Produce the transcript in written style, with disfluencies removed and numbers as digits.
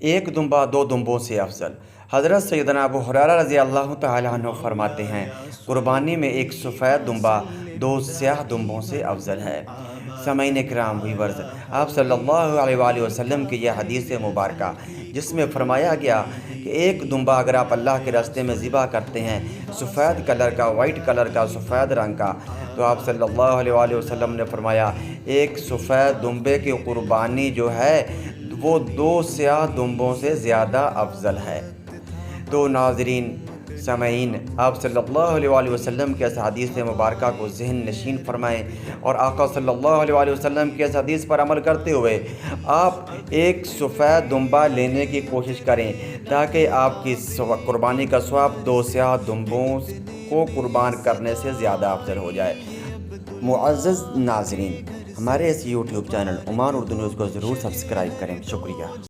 एक दुम्बा दो दुम्बों से अफजल। हज़रत सैयदना अबू हुरैरा रज़ी अल्लाह तआला अन्हु फरमाते हैं, कुर्बानी में एक सफ़ेद दुम्बा दो स्याह दुम्बों से अफजल है। सामईन किराम व्यूअर्स, आप सल्लल्लाहु अलैहि वसल्लम की यह हदीस मुबारका जिसमें फरमाया गया कि एक दुम्बा अगर आप अल्लाह के रास्ते में ज़िबा करते हैं, सफ़ेद कलर का, वाइट कलर का, सफ़ेद रंग का, तो आप सल्लल्लाहु अलैहि वसल्लम ने फरमाया एक सफ़ेद दुम्बे की कुर्बानी जो है वो दो स्याह दुम्बों से ज़्यादा अफजल है। तो नाज़रीन, सामईन, आप सल्लल्लाहु अलैहि वसल्लम के इस हदीस मुबारका को ज़हन नशीन फ़रमाएँ और आका सल्लल्लाहु अलैहि वसल्लम के इस हदीस पर अमल करते हुए आप एक सफ़ेद दुम्बा लेने की कोशिश करें ताकि आपकी कुर्बानी का सवाब दो स्याह दुम्बों को कुर्बान करने से ज़्यादा अफजल हो जाए। मुअज़्ज़ज़ नाज़रीन, हमारे इस YouTube channel Oman Urdu news को ज़रूर सब्सक्राइब करें। शुक्रिया।